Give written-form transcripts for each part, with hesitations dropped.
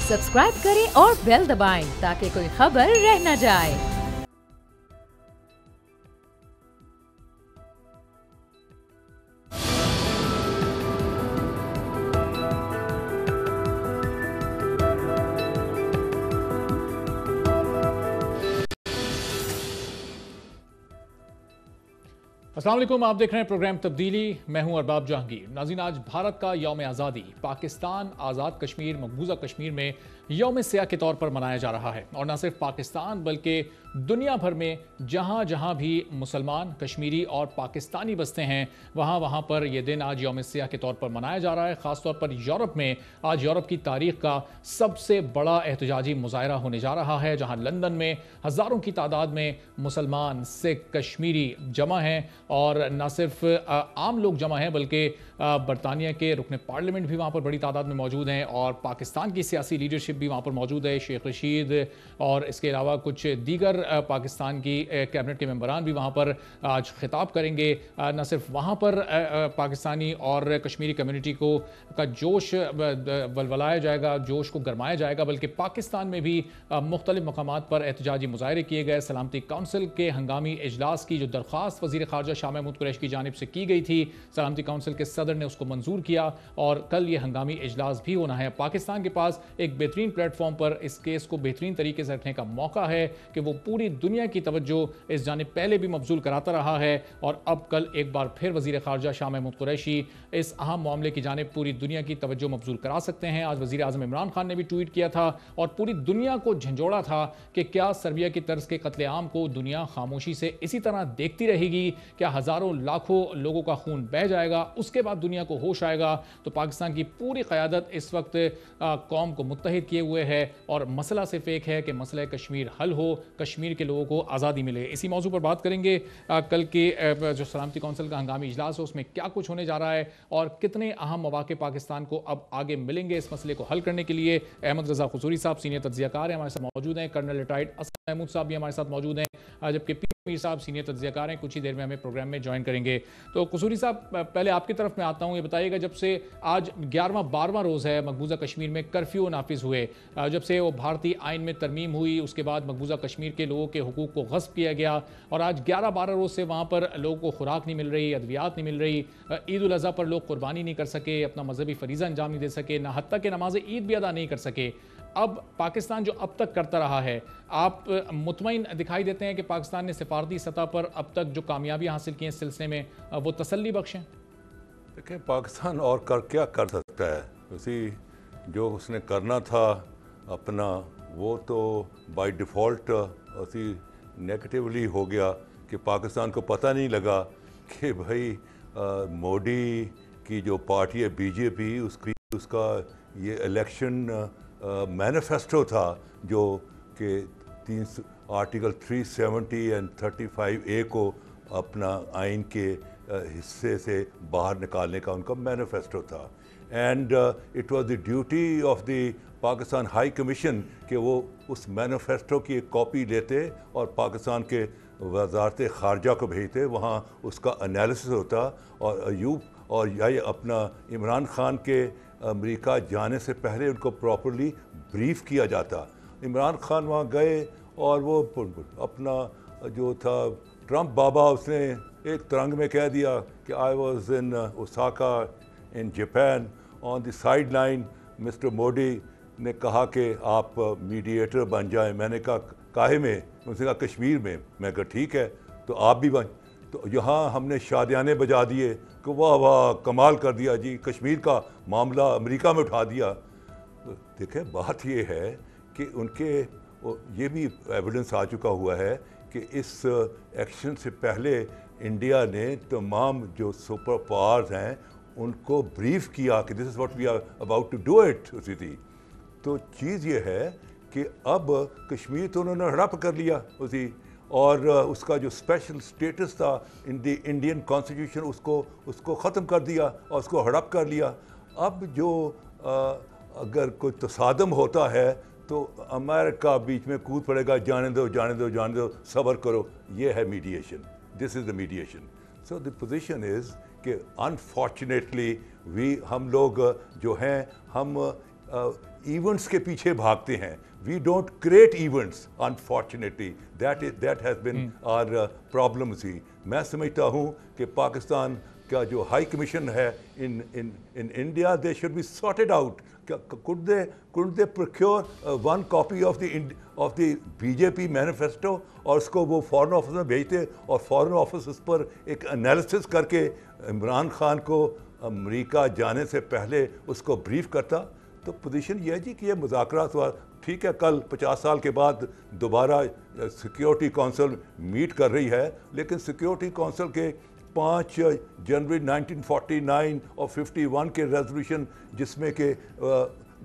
Subscribe करें और bell दबाएं ताकि कोई खबर रह न जाए। अस्सलाम वालेकुम, आप देख रहे हैं प्रोग्राम तब्दीली। मैं हूं अरबाब जहांगीर। नाज़रीन, आज भारत का यौम आज़ादी पाकिस्तान आज़ाद कश्मीर मकबूजा कश्मीर में यौम सियाह के तौर पर मनाया जा रहा है। और न सिर्फ पाकिस्तान बल्कि दुनिया भर में जहां जहां भी मुसलमान कश्मीरी और पाकिस्तानी बसते हैं वहां पर यह दिन आज यौम सियाह के तौर पर मनाया जा रहा है। ख़ासतौर पर यूरोप में आज यूरोप की तारीख का सबसे बड़ा एहतजाजी मुजाहरा होने जा रहा है, जहां लंदन में हज़ारों की तादाद में मुसलमान, सिख, कश्मीरी जमा हैं। और न सिर्फ आम लोग जमा हैं बल्कि बरतानिया के रुकन पार्लियामेंट भी वहाँ पर बड़ी तादाद में मौजूद हैं और पाकिस्तान की सियासी लीडरशिप भी वहाँ पर मौजूद है। शेख रशीद और इसके अलावा कुछ दीगर पाकिस्तान की कैबिनेट के मेंबरान भी वहाँ पर आज खिताब करेंगे। न सिर्फ वहाँ पर पाकिस्तानी और कश्मीरी कम्युनिटी का जोश बलबलाया जाएगा, जोश को गरमाया जाएगा, बल्कि पाकिस्तान में भी मुख्तलिफ मकामात पर एहतजाजी मुजाहरे किए गए। सलामती काउंसिल के हंगामी इजलास की जो दरख्वास्त वज़ीर ख़ारजा शाह महमूद कुरैशी की जानिब से की गई थी, सलामती काउंसिल के सदर ने उसको मंजूर किया और कल ये हंगामी इजलास भी होना है। पाकिस्तान के पास एक बेहतरीन प्लेटफॉर्म पर इस केस को बेहतरीन तरीके से रखने का मौका है कि वो पूरी दुनिया की तवज्जो इस जानिब पहले भी मबजूल कराता रहा है और अब कल एक बार फिर वज़ीर ख़ारजा शाह महमूद कुरैशी इस अहम मामले की जानिब पूरी दुनिया की तवज्जो मबजूल करा सकते हैं। आज वज़ीर आज़म इमरान खान ने भी ट्वीट किया था और पूरी दुनिया को झंझोड़ा था कि क्या सर्बिया की तर्ज के कत्लेआम को दुनिया खामोशी से इसी तरह देखती रहेगी? क्या हज़ारों लाखों लोगों का खून बह जाएगा, उसके बाद दुनिया को होश आएगा? तो पाकिस्तान की पूरी क़यादत इस वक्त कौम को मुत्तहिद किए हुए है और मसला सिर्फ एक है कि मसला कश्मीर हल हो, कश्मीर के लोगों को आज़ादी मिले। इसी मौजू पर बात करेंगे। कल के जो सलामती काउंसिल का हंगामी इजलास है उसमें क्या कुछ होने जा रहा है और कितने अहम मौक़े पाकिस्तान को अब आगे मिलेंगे इस मसले को हल करने के लिए। अहमद रज़ा क़सूरी साहब सीनियर तज्ज़ियाकार हैं, हमारे साथ मौजूद हैं। कर्नल रिटायर्ड असद महमूद साहब भी हमारे साथ मौजूद हैं, जबकि मीर साहब सीनियर तज्ज़ियाकार हैं, कुछ ही देर में हमें प्रोग्राम में ज्वाइन करेंगे। तो कसूरी साहब, पहले आपकी तरफ मैं आता हूं, ये बताइएगा जब से आज 11वां 12वां रोज़ है मकबूजा कश्मीर में कर्फ्यू नाफिज हुए, जब से वो भारतीय आइन में तरमीम हुई उसके बाद मकबूजा कश्मीर के लोगों के हुकूक को गस्ब किया गया और आज 11-12 रोज़ से वहाँ पर लोगों को खुराक नहीं मिल रही, अद्वियात नहीं मिल रही। ईद उल अज़हा पर लोग कुर्बानी नहीं कर सके, अपना मजहबी फरीज़ा अंजाम नहीं दे सके, ना हत्ता के नमाज ईद भी अदा नहीं कर सके। अब पाकिस्तान जो अब तक करता रहा है, आप मुतमईन दिखाई देते हैं कि पाकिस्तान ने सिफारती सतह पर अब तक जो कामयाबी हासिल की है इस सिलसिले में वो तसल्ली बख्श हैं? देखिए, पाकिस्तान और क्या कर सकता है? उसी जो उसने करना था अपना, वो तो बाय डिफ़ॉल्ट उसी नेगेटिवली हो गया कि पाकिस्तान को पता नहीं लगा कि भाई मोदी की जो पार्टी है बीजेपी, उसका ये इलेक्शन मैनिफेस्टो था जो कि आर्टिकल 370 एंड 35A को अपना आइन के हिस्से से बाहर निकालने का उनका मैनिफेस्टो था। And it was the duty of the Pakistan high commission कि वो उस मैनिफेस्टो की एक कॉपी लेते और पाकिस्तान के वजारत ख़ारजा को भेजते, वहाँ उसका एनालिसिस होता और अयूब और या अपना इमरान खान के अमेरिका जाने से पहले उनको प्रॉपर्ली ब्रीफ किया जाता। इमरान खान वहाँ गए और वो अपना जो था ट्रंप बाबा, उसने एक तरंग में कह दिया कि I was in Osaka in Japan on the side line. Mister Modi ने कहा कि आप मीडिएटर बन जाएं। मैंने कहा काहे में? उनसे कहा कश्मीर में। मैं कहा ठीक है, तो आप भी बन। तो यहाँ हमने शादियाने बजा दिए कि वाह वाह कमाल कर दिया जी, कश्मीर का मामला अमेरिका में उठा दिया। तो देखें, बात ये है कि उनके ये भी एविडेंस आ चुका हुआ है कि इस एक्शन से पहले इंडिया ने तमाम जो सुपर पावर्स हैं उनको ब्रीफ किया कि this is what we are about to do it. उसी थी तो चीज़ ये है कि अब कश्मीर तो उन्होंने हड़प कर लिया उसी, और उसका जो स्पेशल स्टेटस था इन द इंडियन कॉन्स्टिट्यूशन उसको ख़त्म कर दिया और उसको हड़प कर लिया। अब जो अगर कोई तसादम होता है तो अमेरिका बीच में कूद पड़ेगा, जाने दो जाने दो जाने दो, सब्र करो। ये है mediation, this is the mediation. So the position is कि अनफॉर्चुनेटली हम लोग जो हैं हम ایونٹس کے پیچھے بھاگتے ہیں. We don't create events, unfortunately. That has been our problem. میں سمجھتا ہوں کہ پاکستان کا جو ہائی کمیشن ہے in India, they should be sorted out. Could they procure one copy of the BJP manifesto اور اس کو وہ فارن آفس میں بھیجتے اور فارن آفس اس پر ایک انالیسس کر کے عمران خان کو امریکہ جانے سے پہلے اس کو بریف کرتا. تو پوزیشن یہ ہے جی کہ یہ مذاکرات ہوا. ٹھیک ہے, کل 50 سال کے بعد دوبارہ سیکیورٹی کونسل میٹ کر رہی ہے, لیکن سیکیورٹی کونسل کے 5 جنوری 1949 اور 51 کے ریزولوشن جس میں کہ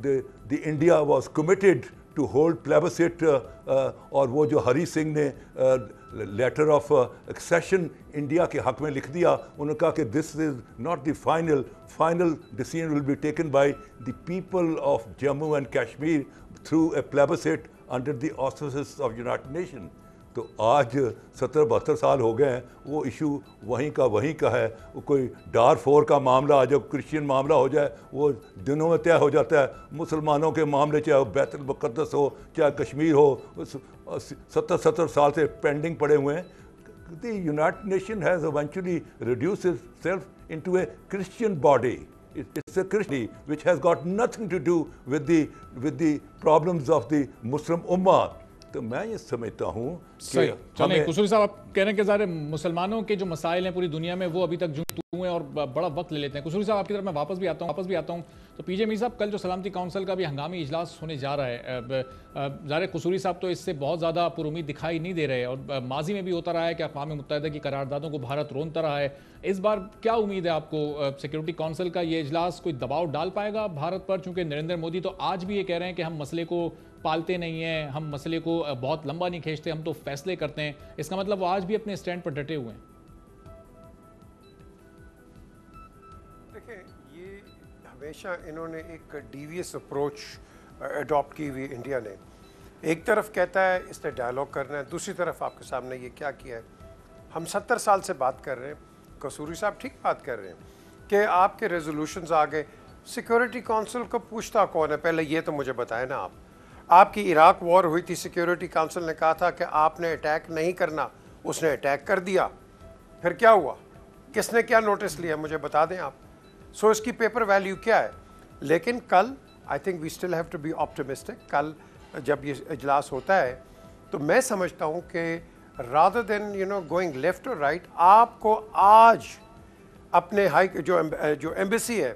the India was committed to hold plebiscite, اور وہ جو ہری سنگھ نے لیٹر آف ایکسیشن انڈیا کے حق میں لکھ دیا, انہوں نے کہا کہ this is not the final decision will be taken by the people of Jammu and Kashmir through a plebiscite under the auspices of United Nation. تو آج 70-72 سال ہو گئے ہیں, وہ ایشو وہیں کا ہے. وہ کوئی ڈارفور کا معاملہ جب کرسچین معاملہ ہو جائے وہ دنوں میں طے ہو جاتا ہے. مسلمانوں کے معاملے چاہے بیت المقدس ہو چاہے کشمیر ہو, 70 سال سے پینڈنگ پڑے ہوئے ہیں. The United Nations has eventually reduced itself into a Christian body. It's a Christian which has got nothing to do with the problems of the Muslim Ummah. تو میں یہ سمجھتا ہوں کہ چلیں قصوری صاحب, آپ کہہ رہے ہیں کہ ظاہر مسلمانوں کے جو مسائل ہیں پوری دنیا میں وہ ابھی تک جو ہیں اور بڑا وقت لے لیتے ہیں. قصوری صاحب آپ کی طرف میں واپس بھی آتا ہوں. تو پی جے میر صاحب, کل جو سلامتی کونسل کا بھی ہنگامی اجلاس ہونے جا رہا ہے, ظاہر قصوری صاحب تو اس سے بہت زیادہ پر امید دکھائی نہیں دے رہے, اور ماضی میں بھی ہوتا رہا ہے کہ اقوام متحدہ کی قراردادوں کو بھارت رونتا رہا ہے. اس بار کیا امید ہے آپ کو سیکورٹی کونسل کا یہ اجلاس کوئی دباؤ ڈال پائے گا بھارت پر؟ چونکہ نریندر مودی تو آج بھی یہ کہہ رہے ہیں کہ ہم مسئلے کو پالتے نہیں ہیں, ہم مسئلے کو بہت لمبا نہیں کھینچتے, ہم تو فیصلے کرتے ہیں. اس کا مطلب وہ آج بھی اپنے سٹینڈ پر ڈٹے ہوئے ہیں. دیکھیں, یہ ہمیشہ انہوں نے ایک ڈیویس اپروچ اڈاپٹ کی ہوئی انڈیا نے. ایک طرف کہتا ہے اس نے ڈائلاگ کرنا ہے, دوسری طرف آپ کے سامنے یہ کیا کیا ہے. ہم 70 سال سے بات کر رہے ہیں, قصوری صاحب ٹھیک بات کر رہے ہیں کہ آپ کے ریزولوشنز آ گئے. سیکورٹی کونسل کو پوچھتا کون ہے؟ پہلے یہ تو مجھے بتائیں نا. آپ کی عراق وار ہوئی تھی, سیکورٹی کونسل نے کہا تھا کہ آپ نے اٹیک نہیں کرنا, اس نے اٹیک کر دیا. پھر کیا ہوا؟ کس نے کیا نوٹس لیا مجھے بتا دیں آپ. سو اس کی پیپر ویلیو کیا ہے؟ لیکن کل I think we still have to be optimistic. کل جب یہ اجلاس ہوتا ہے تو میں سمجھتا ہوں کہ رادر دین گوئنگ لیفٹ اور رائٹ, آپ کو آج اپنے جو ایمبیسی ہے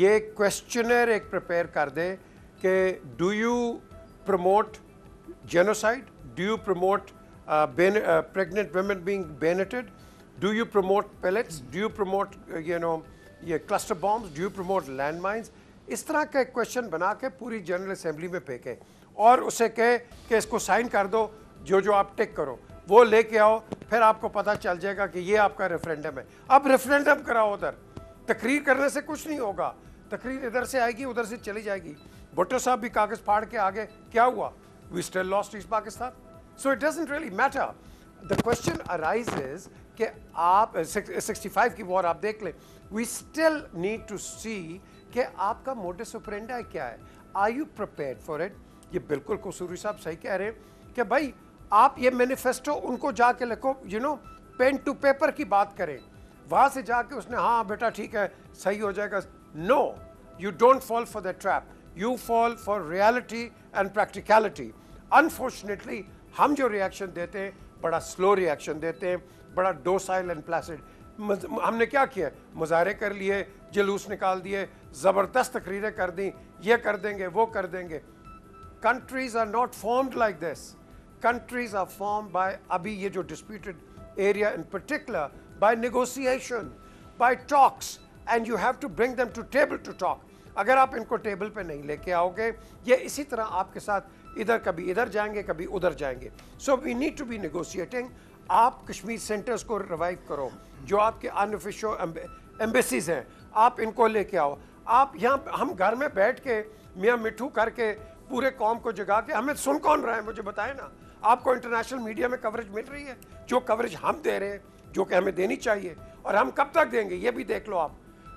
یہ کویسچنر ایک پریپیئر کر دے کہ do you promote genocide, do you promote pregnant women being bayoneted, do you promote pellets, do you promote یہ cluster bombs, do you promote landmines. اس طرح کا ایک کویشچن بنا کے پوری جنرل اسمبلی میں پھینکے اور اسے کہے کہ اس کو سائن کر دو, جو آپ ٹک کرو وہ لے کے آؤ, پھر آپ کو پتہ چل جائے گا کہ یہ آپ کا ریفرینڈم ہے. اب ریفرینڈم کراؤ, ادھر تقریر کرنے سے کچھ نہیں ہوگا. تقریر ادھر سے آئے گی ادھر سے چلی جائے گی. بھٹو صاحب بھی کاغذ پھاڑ کے آگے, کیا ہوا؟ We still lost East Pakistan. So it doesn't really matter. The question arises کہ آپ 65 کی وار آپ دیکھ لیں, we still need to see کہ آپ کا modus operandi کیا ہے. Are you prepared for it? یہ بالکل قصوری صاحب صحیح کہہ رہے ہیں کہ بھائی آپ یہ مینیفیسٹو ان کو جا کے لکھو, پین ٹو پیپر کی بات کریں. وہاں سے جا کے اس نے ہاں بیٹا ٹھیک ہے صحیح ہو جائے گا. No, you don't fall for that trap. You fall for reality and practicality. Unfortunately, ہم جو ریاکشن دیتے ہیں بڑا سلو ریاکشن دیتے ہیں, بڑا ڈوسائل اینڈ پلیسڈ. ہم نے کیا کیا؟ مظاہرے کر لیے, جلوس نکال دیے, زبردست تقریریں کر دیں, یہ کر دیں گے وہ کر دیں گے. Countries are not formed like this. Countries are formed by ابھی یہ جو disputed area in particular by negotiation, by talks, and you have to bring them to table to talk. اگر آپ ان کو ٹیبل پہ نہیں لے کے آؤ گے, یہ اسی طرح آپ کے ساتھ ادھر کبھی ادھر جائیں گے کبھی ادھر جائیں گے. So we need to be negotiating. آپ کشمیر سینٹرز کو ریوائیو کرو, جو آپ کے انآفیشیل ایمبیسیز ہیں آپ ان کو لے کے آؤ. آپ یہاں ہم گھر میں بیٹھ کے میاں مٹھو کر کے پورے قوم کو جگا کے, ہمیں سن کون رہا ہے مجھے بتائیں نا. آپ کو انٹرنیشنل میڈیا میں کوریج مل رہی ہے؟ جو کوریج ہم دے رہے ہیں جو کہ ہمیں دینی چاہیے, اور ہم کب تک دیں گے یہ بھی دیکھ لو آپ.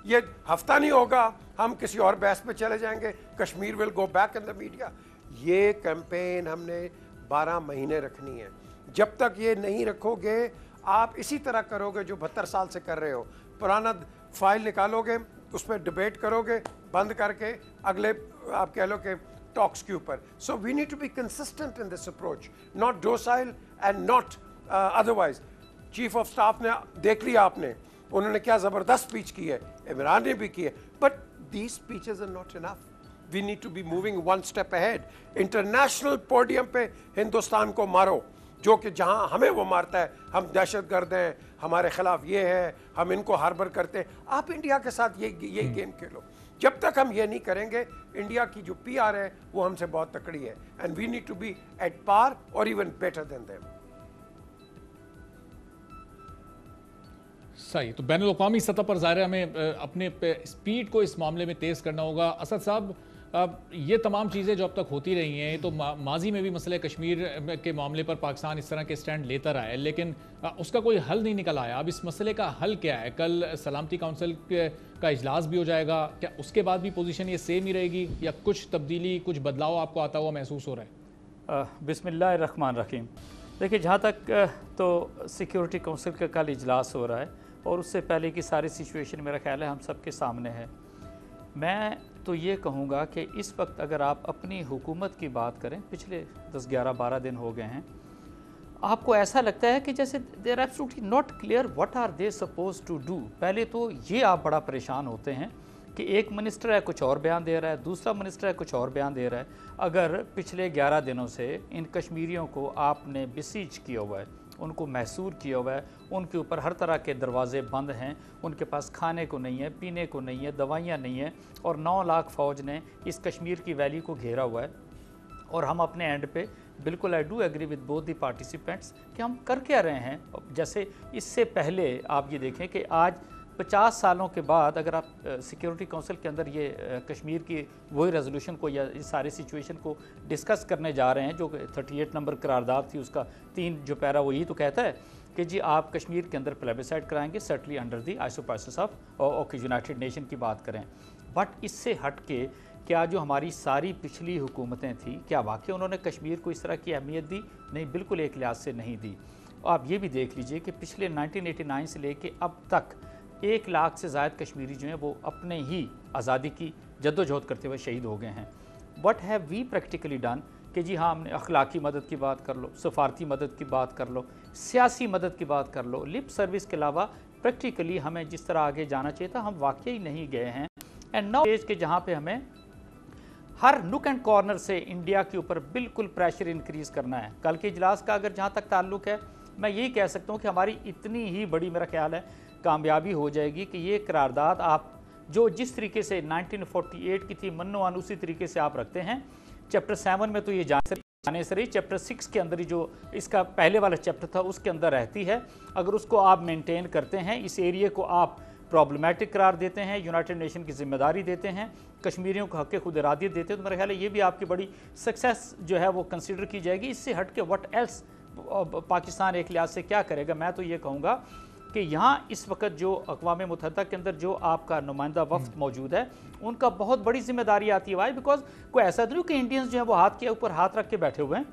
ये हफ्ता नहीं होगा, हम किसी और बहस पे चले जाएंगे, Kashmir will go back in the media. ये कैंपेन हमने 12 महीने रखनी है। जब तक ये नहीं रखोगे, आप इसी तरह करोगे जो 72 साल से कर रहे हो, पुराना फाइल निकालोगे, उस पर डिबेट करोगे बंद करके, अगले आप कह लो कि टॉक्स के ऊपर। So we need to be consistent in this approach, not docile and not otherwise. Chief of staff ने देख लिया आपने, उन्होंने क्या ज़बरदस्त स्पीच की है, इमरान ने भी की है, but these speeches are not enough. We need to be moving one step ahead. International podium पे हिंदुस्तान को मारो, जो कि जहां हमें वो मारता है, हम दहशतगर्द हैं, हमारे खिलाफ ये है, हम इनको हार्बर करते हैं। आप इंडिया के साथ ये गेम खेलो। जब तक हम ये नहीं करेंगे, इंडिया की जो PR है वो हमसे बहुत तकड़ी है, and we need to be at par और इवन बेटर देन देम। सही, तो बैनुल-अक़वामी सतह पर ज़ाहिर है हमें अपने स्पीड को इस मामले में तेज़ करना होगा। असद साहब, ये तमाम चीज़ें जो अब तक होती रही हैं, तो माजी में भी मसले कश्मीर के मामले पर पाकिस्तान इस तरह के स्टैंड लेता रहा है, लेकिन उसका कोई हल नहीं निकल आया। अब इस मसले का हल क्या है? कल सलामती काउंसिल का इजलास भी हो जाएगा, क्या उसके बाद भी पोजीशन ये सेम ही रहेगी या कुछ तब्दीली, कुछ बदलाव आपको आता हुआ महसूस हो रहा है? बिस्मिल्लाहिर्रहमानिर्रहीम। देखिए, जहाँ तक तो सिक्योरिटी काउंसिल का कल इजलास हो रहा है और उससे पहले की सारी सिचुएशन मेरा ख्याल है हम सबके सामने है। मैं तो ये कहूँगा कि इस वक्त अगर आप अपनी हुकूमत की बात करें, पिछले 10, 11, 12 दिन हो गए हैं, आपको ऐसा लगता है कि जैसे they are absolutely not clear what are they suppose to do. पहले तो ये आप बड़ा परेशान होते हैं कि एक मिनिस्टर है कुछ और बयान दे रहा है, दूसरा मिनिस्टर है कुछ और बयान दे रहा है। अगर पिछले 11 दिनों से इन कश्मीरियों को आपने बिसीज किया हुआ है, उनको महसूर किया हुआ है, उनके ऊपर हर तरह के दरवाजे बंद हैं, उनके पास खाने को नहीं है, पीने को नहीं है, दवाइयाँ नहीं है, और 9 लाख फ़ौज ने इस कश्मीर की वैली को घेरा हुआ है। और हम अपने एंड पे बिल्कुल I do agree with both the participants कि हम कर क्या रहे हैं। जैसे इससे पहले आप ये देखें कि आज 50 सालों के बाद अगर आप सिक्योरिटी काउंसिल के अंदर ये कश्मीर की वही रेजोल्यूशन को या इस सारी सिचुएशन को डिस्कस करने जा रहे हैं, जो 38 नंबर करारदाद थी, उसका 3 जो पैरा वो यही तो कहता है कि जी आप कश्मीर के अंदर प्लेबिसाइड कराएंगे certainly under the auspices of United Nation की बात करें। बट इससे हट के क्या जो हमारी सारी पिछली हुकूमतें थी, क्या वाकई उन्होंने कश्मीर को इस तरह की अहमियत दी? नहीं, बिल्कुल एक लिहाज से नहीं दी। आप ये भी देख लीजिए कि पिछले 1989 से लेके अब तक 1 लाख से ज़ायद कश्मीरी जो हैं वो अपने ही आज़ादी की जद्दोजहद करते हुए शहीद हो गए हैं। What have we practically done कि जी हाँ, हमने अखलाकी मदद की बात कर लो, सफारती मदद की बात कर लो, सियासी मदद की बात कर लो, लिप सर्विस के अलावा प्रैक्टिकली हमें जिस तरह आगे जाना चाहिए था हम वाकई नहीं गए हैं। एंड नाउ स्टेज के जहाँ पे हमें हर नुक एंड कॉर्नर से इंडिया के ऊपर बिल्कुल प्रेशर इंक्रीज़ करना है। कल के इजलास का अगर जहाँ तक ताल्लुक़ है, मैं यही कह सकता हूँ कि हमारी इतनी ही बड़ी मेरा ख्याल है कामयाबी हो जाएगी कि ये करारदाद आप जो जिस तरीके से 1948 की थी मन्नोआन उसी तरीके से आप रखते हैं। चैप्टर 7 में तो ये जाने से रही, चैप्टर 6 के अंदर ही जो इसका पहले वाला चैप्टर था उसके अंदर रहती है। अगर उसको आप मेंटेन करते हैं, इस एरिया को आप प्रॉब्लमेटिक करार देते हैं, यूनाइटेड नेशन की जिम्मेदारी देते हैं, कश्मीरियों को हक़ खुद इरादियत देते हैं, तो मेरा ख्याल है ये भी आपकी बड़ी सक्सेस जो है वो कंसिडर की जाएगी। इससे हट के व्हाट एल्स पाकिस्तान एक लिहाज से क्या करेगा? मैं तो ये कहूँगा कि यहाँ इस वक्त जो अक़वाम मुत्तहिदा के अंदर जो आपका नुमाइंदा वफ़द मौजूद है, उनका बहुत बड़ी जिम्मेदारी आती है। वाई बिकॉज कोई ऐसा नहीं कि इंडियंस जो है वो हाथ के ऊपर हाथ रख के बैठे हुए हैं।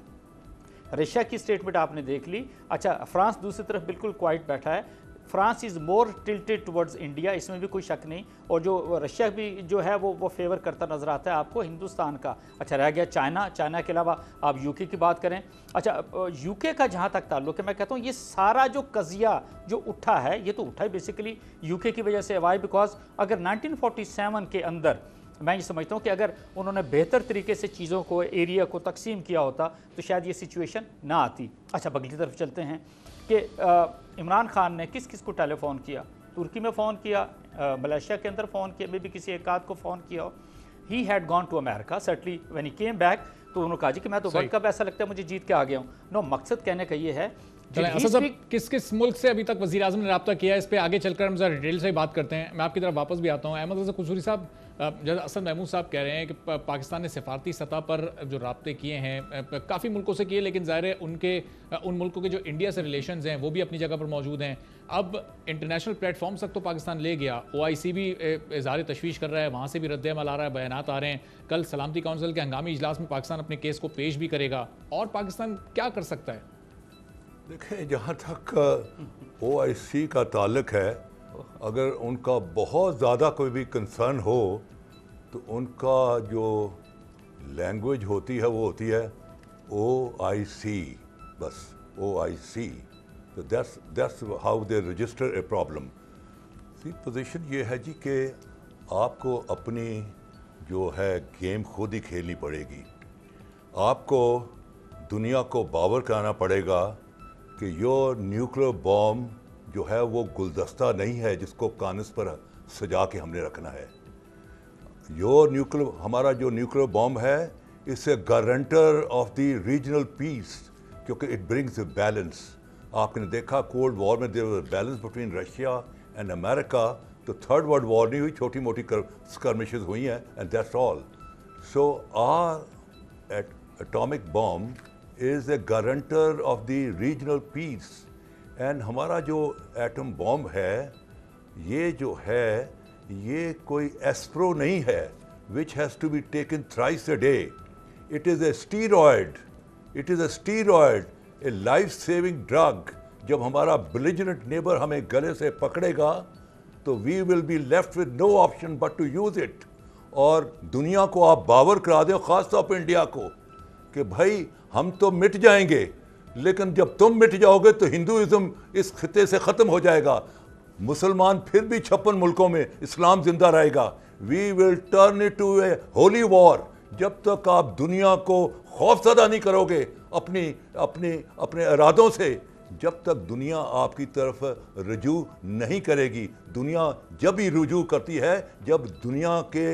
रशिया की स्टेटमेंट आपने देख ली। अच्छा, फ्रांस दूसरी तरफ बिल्कुल क्वाइट बैठा है। France is more tilted towards India, इसमें भी कोई शक नहीं। और जो रशिया भी जो है वो फेवर करता नज़र आता है आपको हिंदुस्तान का। अच्छा, रह गया चाइना। चाइना के अलावा आप यूके की बात करें। अच्छा, यूके का जहाँ तक ताल्लुक़ है, मैं कहता हूँ ये सारा जो कज़िया जो उठा है, ये तो उठा है बेसिकली यूके की वजह से। वाई बिकॉज अगर 1947 के अंदर मैं ये समझता हूँ कि अगर उन्होंने बेहतर तरीके से चीज़ों को, एरिया को तकसीम किया होता तो शायद ये सिचुएशन ना आती। अच्छा, अगली तरफ चलते हैं कि इमरान खान ने किस किस को टेलीफोन किया। तुर्की में फ़ोन किया, मलेशिया के अंदर फ़ोन किया, मे भी किसी एक आध को फ़ोन किया हो। He had gone to America certainly when he came back, तो उन्होंने कहा जी कि मैं तो वर्ल्ड कप ऐसा लगता है मुझे जीत के आ गया हूँ। नो, मकसद कहने का ये है चलें असद साहब, किस किस मुल्क से अभी तक वज़ीर आज़म ने रब्ता किया है, इस पे आगे चलकर हम ज़रा डिटेल से बात करते हैं। मैं आपकी तरफ वापस भी आता हूँ। अहमद रज़ा कुसूरी साहब, जैसा असद महमूद साहब कह रहे हैं कि पाकिस्तान ने सिफारती सतह पर जो रब्ते किए हैं काफ़ी मुल्कों से किए, लेकिन ज़ाहिर है उन मुल्कों के जो इंडिया से रिलेशंस हैं वो भी अपनी जगह पर मौजूद हैं। अब इंटरनेशनल प्लेटफॉर्म्स तक तो पाकिस्तान ले गया, OIC भी इज़हार तशवीश कर रहा है, वहाँ से भी रद्द-ए-अमल आ रहा है, बयानात आ रहे हैं। कल सलामती काउंसिल के हंगामी इजलास में पाकिस्तान अपने केस को पेश भी करेगा, और पाकिस्तान क्या कर सकता है? देखें, जहाँ तक OIC का ताल्लुक है, अगर उनका बहुत ज़्यादा कोई भी कंसर्न हो तो उनका जो लैंग्वेज होती है वो होती है OIC, बस OIC। तो that's how they register a problem. Position ये है जी कि आपको अपनी जो है गेम खुद ही खेलनी पड़ेगी। आपको दुनिया को बावर कराना पड़ेगा कि योर न्यूक्लियर बॉम्ब जो है वो गुलदस्ता नहीं है जिसको कानस पर सजा के हमने रखना है। हमारा जो न्यूक्लियर बॉम्ब है, it's a guarantor of the regional peace, क्योंकि इट ब्रिंग्स ए बैलेंस। आपने देखा कोल्ड वॉर में there was balance between Russia and America, तो थर्ड वर्ल्ड वॉर नहीं हुई, छोटी मोटी स्कर्मिशेस हुई हैं, and that's all. So our atomic bomb is a guarantor of the regional peace. And हमारा जो एटम बॉम्ब है, ये जो है ये कोई एस्प्रो नहीं है which has to be taken thrice a day. It is a steroid, it is a steroid, a life saving drug. जब हमारा बेलिजरेंट नेबर हमें गले से पकड़ेगा तो we will be left with no option but to use it. और दुनिया को आप बावर करा दो, ख़ास तौर पर इंडिया को, कि भाई हम तो मिट जाएंगे, लेकिन जब तुम मिट जाओगे तो हिंदुइज्म इस खिते से ख़त्म हो जाएगा, मुसलमान फिर भी 56 मुल्कों में इस्लाम जिंदा रहेगा। We will turn it to a holy war. जब तक आप दुनिया को खौफजदा नहीं करोगे अपने इरादों से, जब तक दुनिया आपकी तरफ रुजू नहीं करेगी। दुनिया जब ही रुजू करती है जब दुनिया के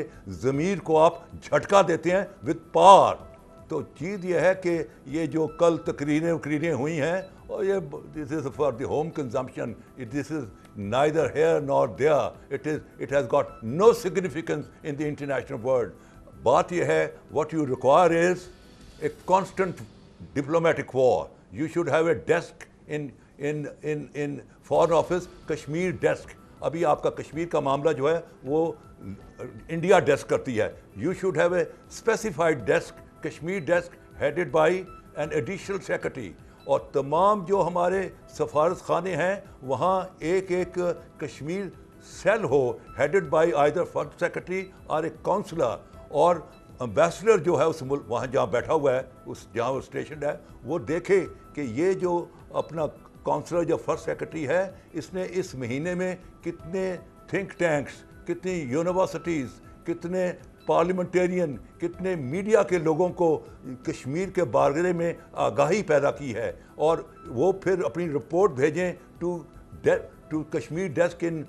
ज़मीर को आप झटका देते हैं विद पावर। तो चीज़ ये है कि ये जो कल तकरीरें हुई हैं, और ये this is for the home consumption, this is neither here nor there, it has got no significance in the international world. बात ये है, what you require is a constant diplomatic war. You should have a desk in foreign office, Kashmir desk. अभी आपका कश्मीर का मामला जो है वो इंडिया डेस्क करती है। You should have a specified desk, Kashmir desk, headed by an additional secretary. और तमाम जो हमारे सफारत खाने हैं वहाँ एक एक कश्मीर सेल हो, headed by either first secretary और एक काउंसलर, और एम्बेसडर जो है उस मुल्क वहाँ जहाँ बैठा हुआ है, उस जहाँ वो स्टेशन है, वो देखे कि ये जो अपना काउंसलर या फर्स्ट सेक्रेटरी है, इसने इस महीने में कितने थिंक टैंक्स, कितनी यूनिवर्सिटीज़, कितने पार्लियामेंटेरियन, कितने मीडिया के लोगों को कश्मीर के बारे में आगाही पैदा की है, और वो फिर अपनी रिपोर्ट भेजें टू कश्मीर डेस्क इन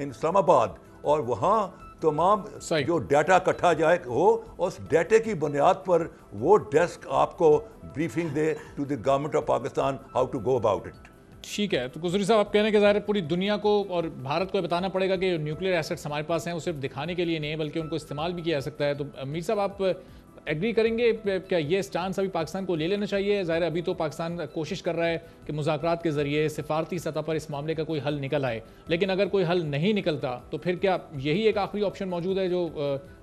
इस्लामाबाद, और वहाँ तमाम जो डाटा इकट्ठा जाए हो, उस डाटे की बुनियाद पर वो डेस्क आपको ब्रीफिंग दे to the government of Pakistan how to go about it. ठीक है, तो कुसूरी साहब आप कह रहे हैं कि ज़ाहिर पूरी दुनिया को और भारत को बताना पड़ेगा कि न्यूक्लियर एसेट्स हमारे पास हैं, वो सिर्फ दिखाने के लिए नहीं है बल्कि उनको इस्तेमाल भी किया जा सकता है। तो मीर साहब आप एग्री करेंगे क्या ये स्टांस अभी पाकिस्तान को ले लेना चाहिए? ज़ाहिर अभी तो पाकिस्तान कोशिश कर रहा है कि मुज़ाकरात के ज़रिए सिफारती सतह पर इस मामले का कोई हल निकल आए, लेकिन अगर कोई हल नहीं निकलता तो फिर क्या यही एक आखिरी ऑप्शन मौजूद है जो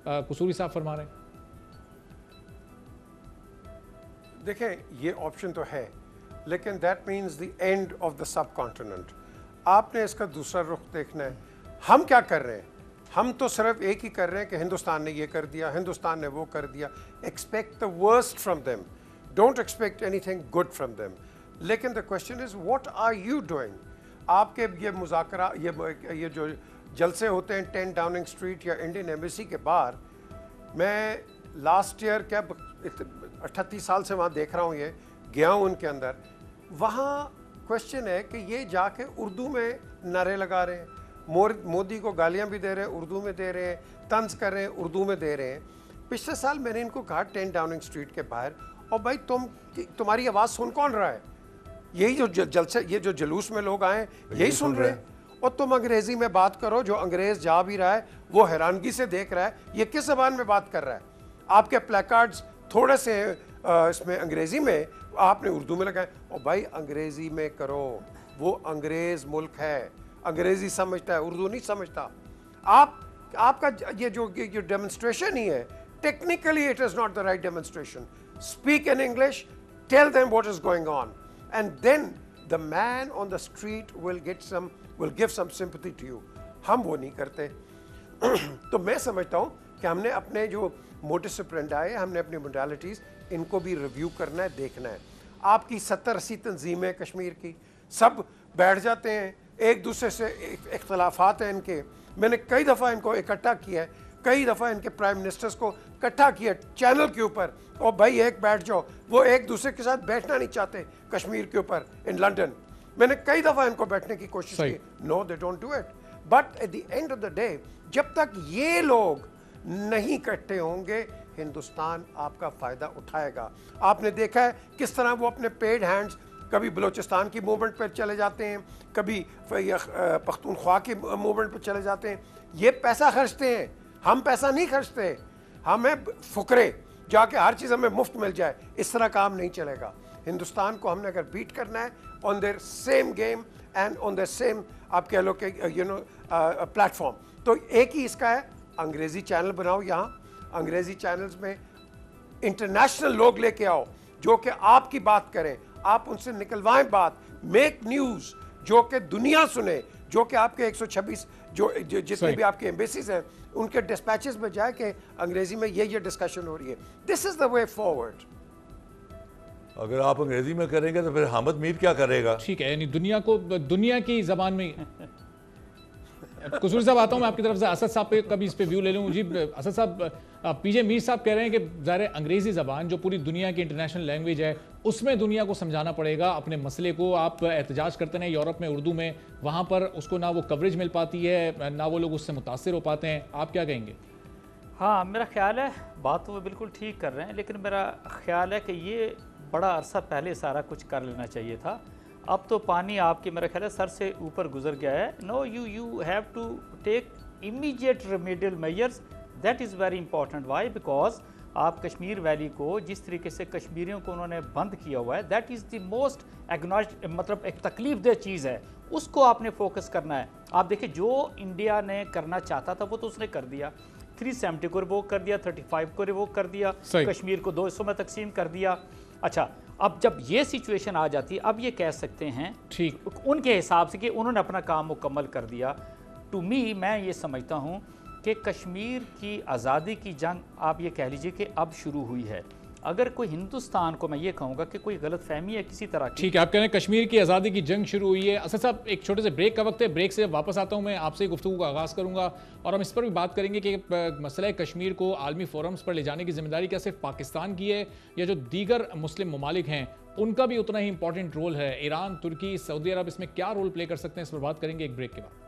कुसूरी साहब फरमा रहे हैं? देखें, ये ऑप्शन तो है, लेकिन that means the end of the sub continent. आपने इसका दूसरा रुख देखना है। हम क्या कर रहे हैं? हम तो सिर्फ एक ही कर रहे हैं कि हिंदुस्तान ने ये कर दिया, हिंदुस्तान ने वो कर दिया। Expect the worst from them, don't expect anything good from them. लेकिन the question is what are you doing? आपके ये मुज़ाकरा, ये जो जलसे होते हैं 10 डाउनिंग स्ट्रीट या इंडियन एम्बेसी के बाहर, मैं लास्ट ईयर क्या 38 साल से वहाँ देख रहा हूँ, ये गया हूँ उनके अंदर। वहाँ क्वेश्चन है कि ये जाके उर्दू में नारे लगा रहे हैं, मोदी को गालियाँ भी दे रहे हैं, उर्दू में दे रहे हैं, तंज कर रहे हैं, उर्दू में दे रहे हैं। पिछले साल मैंने इनको कहा 10 डाउनिंग स्ट्रीट के बाहर, और भाई तुम्हारी आवाज़ सुन कौन रहा है? यही जो जलसे, ये जो जलूस में लोग आए यही सुन रहे हैं। और तुम अंग्रेजी में बात करो, जो अंग्रेज जा भी रहा है वो हैरानगी से देख रहा है ये किस ज़बान में बात कर रहा है। आपके प्लेकार्ड्स थोड़े से इसमें अंग्रेजी में, आपने उर्दू में लगाए। और भाई अंग्रेजी में करो, वो अंग्रेज मुल्क है, अंग्रेजी समझता है, उर्दू नहीं समझता। आपका ये जो डेमोन्स्ट्रेशन ही है, technically it is not the right demonstration. Speak in English, tell them what is going on, and then the man on the street will give some sympathy to you। हम वो नहीं करते। तो मैं समझता हूँ कि हमने अपने जो मोटिस ऑपरेंडाई है, हमने अपनी मोडालिटीज़, इनको भी रिव्यू करना है, देखना है। आपकी 70-80 तंजीमें कश्मीर की सब बैठ जाते हैं, एक दूसरे से इख्तलाफात हैं इनके। मैंने कई दफ़ा इनको इकट्ठा किया है, कई दफ़ा इनके प्राइम मिनिस्टर्स को इकट्ठा किया चैनल के ऊपर, और भाई एक बैठ जाओ। वो एक दूसरे के साथ बैठना नहीं चाहते कश्मीर के ऊपर इन लंदन। मैंने कई दफ़ा इनको बैठने की कोशिश की, no they don't do it. But at the end of the day, जब तक ये लोग नहीं इकट्ठे होंगे, हिंदुस्तान आपका फ़ायदा उठाएगा। आपने देखा है किस तरह वो अपने पेड हैंड्स कभी बलोचिस्तान की मूवमेंट पर चले जाते हैं, कभी पख्तूनख्वा की मूवमेंट पर चले जाते हैं। ये पैसा खर्चते हैं, हम पैसा नहीं खर्चते। हमें फुकरे जाके हर चीज़ हमें मुफ्त मिल जाए, इस तरह काम नहीं चलेगा। हिंदुस्तान को हमने अगर बीट करना है on their same game and on their same, आप कह लो कि प्लेटफॉर्म, तो एक ही इसका है, अंग्रेज़ी चैनल बनाओ। यहाँ अंग्रेज़ी चैनल्स में इंटरनेशनल लोग लेके आओ जो कि आपकी बात करें, आप उनसे निकलवाएं बात, मेक न्यूज़ जो कि दुनिया सुने, जो कि आपके 126 जो जितने भी आपके एम्बेसीज हैं उनके डिस्पैचेस में जाए कि अंग्रेज़ी में ये डिस्कशन हो रही है। This is the way forward. अगर आप अंग्रेजी में करेंगे तो फिर हामिद मीर क्या करेगा? ठीक है, यानी दुनिया की ज़बान में। कसूर साहब आता हूँ मैं आपकी तरफ से, असद साहब पे कभी इस पे व्यू ले लूँ जी। असद साहब, पीजे मीर साहब कह रहे हैं कि ज़ाहिर अंग्रेज़ी ज़बान जो पूरी दुनिया की इंटरनेशनल लैंग्वेज है, उसमें दुनिया को समझाना पड़ेगा अपने मसले को। आप एहतजाज करते हैं यूरोप में उर्दू में, वहाँ पर उसको ना वो कवरेज मिल पाती है, ना वो लोग उससे मुतासिर हो पाते हैं। आप क्या कहेंगे? हाँ, मेरा ख्याल है बात तो वो बिल्कुल ठीक कर रहे हैं, लेकिन मेरा ख्याल है कि ये बड़ा अरसा पहले सारा कुछ कर लेना चाहिए था। अब तो पानी आपके मेरा ख्याल है सर से ऊपर गुजर गया है। No, you have to take immediate remedial measures, that is very important. Why? Because आप कश्मीर वैली को जिस तरीके से कश्मीरियों को उन्होंने बंद किया हुआ है, दैट इज़ द मोस्ट एग्नॉज्ड, मतलब एक तकलीफ दह चीज़ है, उसको आपने फोकस करना है। आप देखिए जो इंडिया ने करना चाहता था वो तो उसने कर दिया, 370 को रिवोक कर दिया, 35 को रिवोक कर दिया, कश्मीर को 2 हिस्सों में तकसीम कर दिया। अच्छा, अब जब ये सिचुएशन आ जाती है, अब ये कह सकते हैं ठीक उनके हिसाब से कि उन्होंने अपना काम मुकम्मल कर दिया। टू मी, मैं ये समझता हूँ कि कश्मीर की आज़ादी की जंग आप ये कह लीजिए कि अब शुरू हुई है। अगर कोई हिंदुस्तान को, मैं ये कहूँगा कि कोई गलत फहमी है किसी तरह की। ठीक है, आप कह रहे हैं कश्मीर की आज़ादी की जंग शुरू हुई है। असद साहब, एक छोटे से ब्रेक का वक्त है, ब्रेक से वापस आता हूँ मैं, आपसे गुफ्तगू का आगाज़ करूँगा और हम इस पर भी बात करेंगे कि मसला कश्मीर को आलमी फोरम्स पर ले जाने की जिम्मेदारी क्या सिर्फ पाकिस्तान की है या जो दीगर मुस्लिम ममालिक हैं उनका भी उतना ही इंपॉर्टेंट रोल है। ईरान, तुर्की, सऊदी अरब इसमें क्या रोल प्ले कर सकते हैं, इस पर बात करेंगे एक ब्रेक के बाद।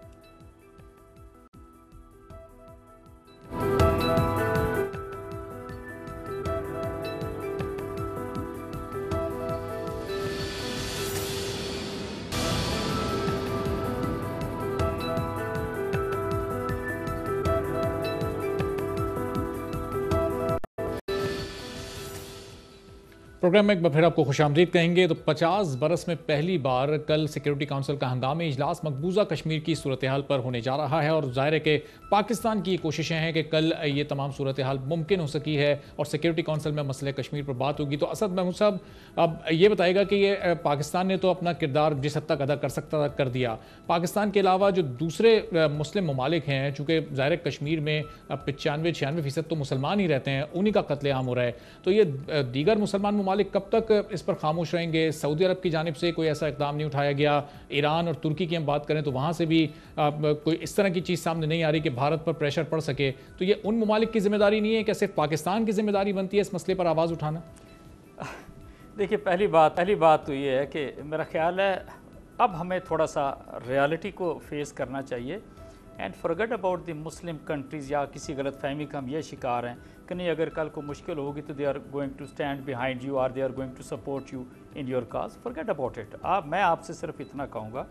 प्रोग्राम में एक बार फिर आपको खुशामदीद कहेंगे। तो 50 बरस में पहली बार कल सिक्योरिटी काउंसिल का हंगामी इजलास मकबूजा कश्मीर की सूरत हाल पर होने जा रहा है और ज़ाहिर है कि पाकिस्तान की कोशिशें हैं कि कल ये तमाम सूरत हाल मुमकिन हो सकी है और सिक्योरिटी काउंसिल में मसले कश्मीर पर बात होगी। तो असद महमूद साहब, अब ये बताएगा कि ये पाकिस्तान ने तो अपना किरदार जिस हद तक अदा कर सकता था कर दिया, पाकिस्तान के अलावा जो दूसरे मुस्लिम ममालिक हैं, चूँकि ज़ाहिर कश्मीर में 95-96% तो मुसलमान ही रहते हैं, उन्हीं का कत्लेआम हो रहा है, तो ये दीगर मुसलमान ममालिक कब तक इस पर खामोश रहेंगे? सऊदी अरब की जानिब से कोई ऐसा इकदाम नहीं उठाया गया। ईरान और तुर्की की हम बात करें तो वहाँ से भी कोई इस तरह की चीज़ सामने नहीं आ रही कि भारत पर प्रेशर पड़ सके। तो ये उन ममालिक की जिम्मेदारी नहीं है कि सिर्फ पाकिस्तान की जिम्मेदारी बनती है इस मसले पर आवाज़ उठाना? देखिए, पहली बात तो ये है कि मेरा ख्याल है अब हमें थोड़ा सा रियलिटी को फेस करना चाहिए and forget about the Muslim countries या किसी गलत फहमी का हम ये शिकार हैं کہ نہیں अगर कल को मुश्किल होगी तो they are going to stand behind you और they are going to support you in your cause, forget about it. मैं आपसे सिर्फ इतना कहूँगा,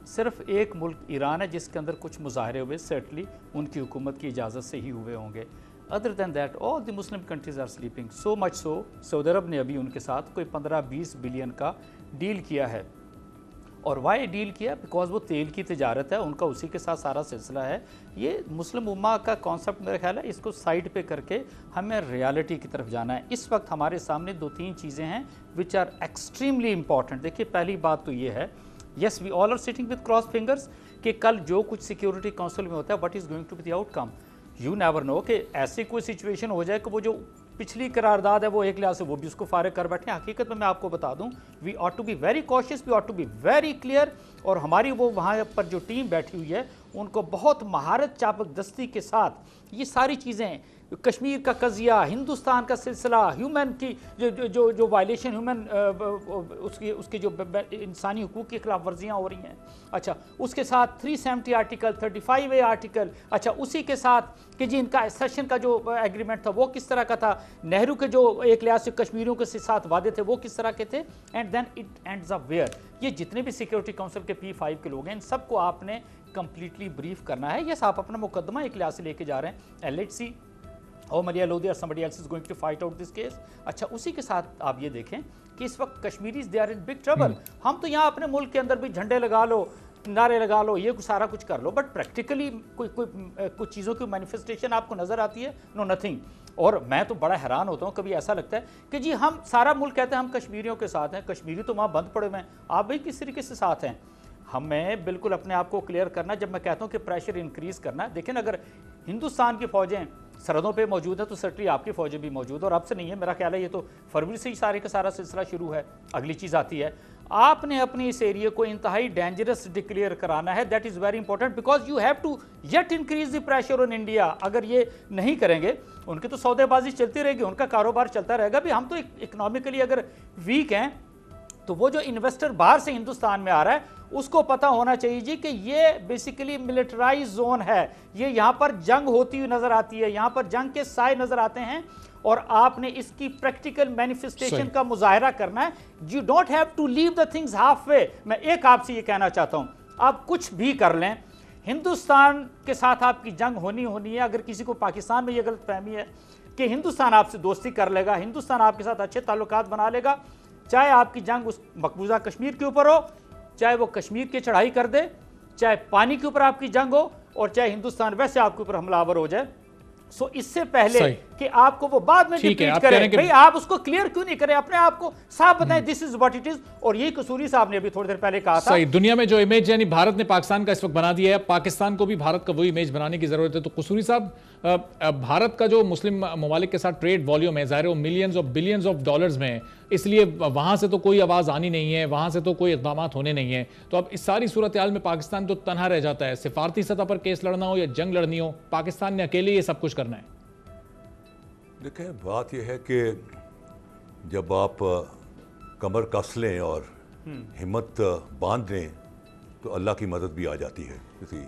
सिर्फ एक मुल्क ईरान है जिसके अंदर कुछ मुजाहरे हुए, सर्टनली उनकी हुकूमत की इजाज़त से ही हुए होंगे। Other than that all the Muslim countries are sleeping, so much so Saudi Arabia ने अभी उनके साथ कोई 15-20 बिलियन का डील किया है। और वाई डील किया? बिकॉज वो तेल की तिजारत है, उनका उसी के साथ सारा सिलसिला है। ये मुस्लिम उम्मा का कॉन्सेप्ट मेरा ख्याल है, इसको साइड पे करके हमें रियलिटी की तरफ जाना है। इस वक्त हमारे सामने 2-3 चीज़ें हैं विच आर एक्सट्रीमली इंपॉर्टेंट। देखिए, पहली बात तो ये है, yes we all are sitting with cross fingers कि कल जो कुछ सिक्योरिटी काउंसिल में होता है, what is going to be the outcome, you never know कि ऐसी कोई सिचुएशन हो जाए कि वो जो पिछली करारदाद है वो एक लिहाज से वो भी उसको फारिग कर बैठे। हकीकत में मैं आपको बता दूं, we ought to be very cautious, we ought to be very clear. और हमारी वो वहाँ पर जो टीम बैठी हुई है उनको बहुत महारत चापक दस्ती के साथ ये सारी चीज़ें, कश्मीर का कज़िया, हिंदुस्तान का सिलसिला, ह्यूमन की जो वायलेशन, ह्यूमन उसकी जो इंसानी हुकूक की खिलाफ वर्जियाँ हो रही हैं, अच्छा उसके साथ 370 आर्टिकल, 35A आर्टिकल, अच्छा उसी के साथ कि जी इनका एक्सेशन का जो एग्रीमेंट था वो किस तरह का था, नेहरू के जो एक लिहाज से कश्मीरियों के साथ वादे थे वो किस तरह के थे, and then it ends up where. ये जितने भी सिक्योरिटी काउंसिल के P5 के लोग हैं, इन सबको आपने कंप्लीटली ब्रीफ करना है। यस, आप अपना मुकदमा एक लिहाज से लेके जा रहे हैं, LHC और Maria Lodhi or somebody else is going to fight out this case। अच्छा, उसी के साथ आप ये देखें कि इस वक्त Kashmiris they are in big trouble. हम तो यहाँ अपने मुल्क के अंदर भी झंडे लगा लो, नारे लगा लो, ये सारा कुछ कर लो, बट प्रैक्टिकली कुछ चीज़ों की मैनिफेस्टेशन आपको नज़र आती है? No, nothing. और मैं तो बड़ा हैरान होता हूँ, कभी ऐसा लगता है कि जी हम सारा मुल्क कहते हैं हम कश्मीरियों के साथ हैं, कश्मीरी तो वहाँ बंद पड़े हुए हैं, आप भी किस तरीके से साथ हैं? हमें बिल्कुल अपने आप को क्लियर करना। जब मैं कहता हूँ कि प्रेशर इंक्रीज़ करना, देखें अगर हिंदुस्तान की फ़ौजें सरहदों पे मौजूद है तो सर्टली आपकी फ़ौजें भी मौजूद है, और अब से नहीं है, मेरा ख्याल है ये तो फरवरी से ही सारे का सारा सिलसिला शुरू है। अगली चीज़ आती है, आपने अपने इस एरिया को इंतहाई डेंजरस डिक्लेयर कराना है। That is very important because you have to yet increase the pressure on India. अगर ये नहीं करेंगे, उनकी तो सौदेबाजी चलती रहेगी, उनका कारोबार चलता रहेगा। भी हम तो इकोनॉमिकली अगर वीक हैं तो वो जो इन्वेस्टर बाहर से हिंदुस्तान में आ रहा है उसको पता होना चाहिए जी कि ये बेसिकली मिलिटराइज जोन है, ये यहाँ पर जंग होती हुई नजर आती है, यहाँ पर जंग के साए नजर आते हैं, और आपने इसकी प्रैक्टिकल मैनिफेस्टेशन का मुजाहरा करना है। You don't have to leave the things half way. मैं एक आपसे ये कहना चाहता हूँ, आप कुछ भी कर लें, हिंदुस्तान के साथ आपकी जंग होनी है। अगर किसी को पाकिस्तान में ये गलत फहमी है कि हिंदुस्तान आपसे दोस्ती कर लेगा, हिंदुस्तान आपके साथ अच्छे ताल्लुकात बना लेगा, चाहे आपकी जंग उस मकबूजा कश्मीर के ऊपर हो, चाहे वो कश्मीर की चढ़ाई कर दे, चाहे पानी के ऊपर आपकी जंग हो, और चाहे हिंदुस्तान वैसे आपके ऊपर हमलावर हो जाए। सो इससे पहले कि आपको वो बाद में डिप्लीट करे, भाई आप उसको क्लियर क्यों नहीं करें, अपने आप को साफ बताएं this is what it is. और यही कसूरी साहब ने अभी थोड़ी देर पहले कहा था, दुनिया में जो इमेज यानी भारत ने पाकिस्तान का इस वक्त बना दिया है, पाकिस्तान को भी भारत का वही इमेज बनाने की जरूरत है। तो कसूरी साहब, भारत का जो मुस्लिम ममालिक के साथ ट्रेड वॉल्यूम है, ज़ाहिर है मिलियंस और बिलियंस ऑफ डॉलर्स में, इसलिए वहां से तो कोई आवाज़ आनी नहीं है, वहां से तो कोई इक़दाम होने नहीं है। तो अब इस सारी सूरत हाल में पाकिस्तान तो तनहा रह जाता है। सिफारती सतह पर केस लड़ना हो या जंग लड़नी हो, पाकिस्तान ने अकेले ये सब कुछ करना है। देखें, बात यह है कि जब आप कमर कस लें और हिम्मत बांध लें तो अल्लाह की मदद भी आ जाती है। किसी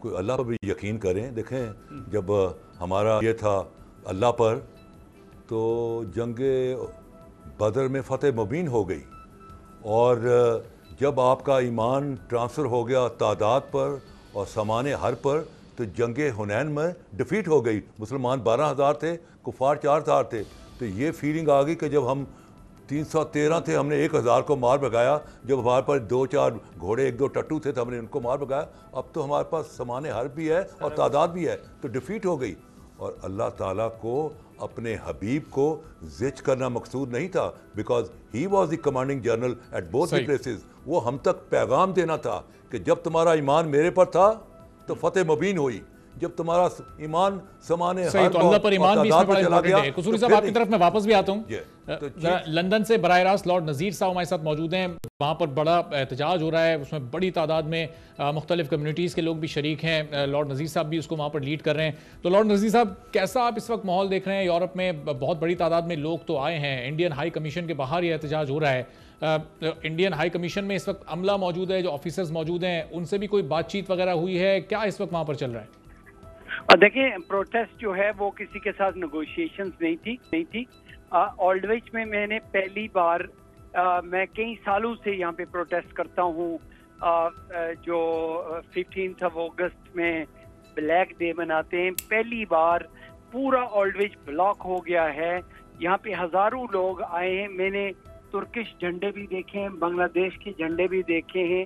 कोई अल्लाह पर भी यकीन करें। देखें, जब हमारा ये था अल्लाह पर, तो जंगे बदर में फ़तेह मुबीन हो गई, और जब आपका ईमान ट्रांसफ़र हो गया तादाद पर और सामान हर पर, तो जंगे हुनैन में डिफ़ीट हो गई। मुसलमान 12,000 थे, कुफार 4,000 थे। तो ये फीलिंग आ गई कि जब हम 313 थे, हमने 1,000 को मार भगाया। जब हमारे पास 2-4 घोड़े, 1-2 टट्टू थे, तो हमने उनको मार भगाया। अब तो हमारे पास सामान हर भी है और तादाद भी है, तो डिफ़ीट हो गई। और अल्लाह ताला को अपने हबीब को ज़िच करना मकसूद नहीं था, because he was the commanding general at both the places. वो हम तक पैगाम देना था कि जब तुम्हारा ईमान मेरे पर था तो फतेह मुबीन हुई, जब तुम्हारा ईमान समाने सही, तो अल्लाह पर ईमान भी इसमें बड़ा इंपॉर्टेंट है। कसूरी साहब, आपकी तरफ मैं वापस भी आता हूँ। लंदन से बराह रास्त लॉर्ड नज़ीर साहब हमारे साथ मौजूद हैं। वहाँ पर बड़ा एहतजाज हो रहा है, उसमें बड़ी तादाद में मुख्तलिफ कम्युनिटीज़ के लोग भी शरीक हैं। लॉर्ड नज़ीर साहब भी उसको वहाँ पर लीड कर रहे हैं। तो लॉर्ड नज़ीर साहब, कैसा आप इस वक्त माहौल देख रहे हैं? यूरोप में बहुत बड़ी तादाद में लोग तो आए हैं, इंडियन हाई कमीशन के बाहर ये एहतजाज हो रहा है। इंडियन हाई कमीशन में इस वक्त अमला मौजूद है, जो ऑफिसर्स मौजूद हैं, उनसे भी कोई बातचीत वगैरह हुई है क्या? इस वक्त वहाँ पर चल रहा है? اور دیکھیں پروٹیسٹ جو ہے وہ کسی کے ساتھ نیگوشیشنز نہیں تھی. اولڈوچ میں نے پہلی بار میں کئی سالوں سے یہاں پہ پروٹیسٹ کرتا ہوں. جو 15 اگست میں بلیک ڈے مناتے ہیں, پہلی بار پورا اولڈوچ بلاک ہو گیا ہے. یہاں پہ ہزاروں لوگ آئے ہیں. میں نے ترکش جھنڈے بھی دیکھے ہیں, بنگلہ دیش کے جھنڈے بھی دیکھے ہیں.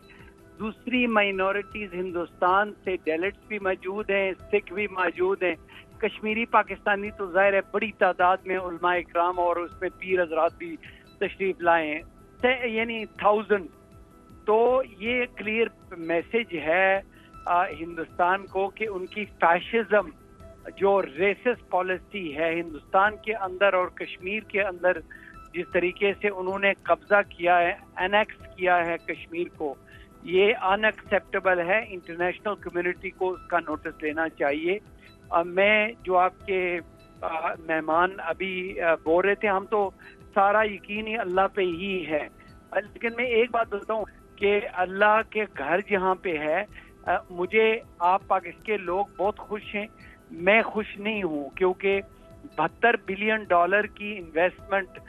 دوسری مائنورٹیز ہندوستان سے ڈیلٹس بھی موجود ہیں, سکھ بھی موجود ہیں, کشمیری پاکستانی تو ظاہر ہے بڑی تعداد میں علماء اکرام اور اس میں پیر حضرات بھی تشریف لائے ہیں, یعنی 1000. تو یہ کلیئر میسج ہے ہندوستان کو کہ ان کی فیشزم جو ریسس پالیسی ہے ہندوستان کے اندر اور کشمیر کے اندر, جس طریقے سے انہوں نے قبضہ کیا ہے, انیکس کیا ہے کشمیر کو, یہ ان ایکسیپٹیبل ہے. انٹرنیشنل کمیونٹی کو اس کا نوٹس لینا چاہیے. میں جو آپ کے مہمان ابھی بول رہے تھے, ہم تو سارا یقین ہی اللہ پہ ہی ہے, لیکن میں ایک بات بتاؤں کہ اللہ کے گھر جہاں پہ ہے, مجھے آپ پاکستان کے لوگ بہت خوش ہیں, میں خوش نہیں ہوں, کیونکہ $72 بلین کی انویسٹمنٹ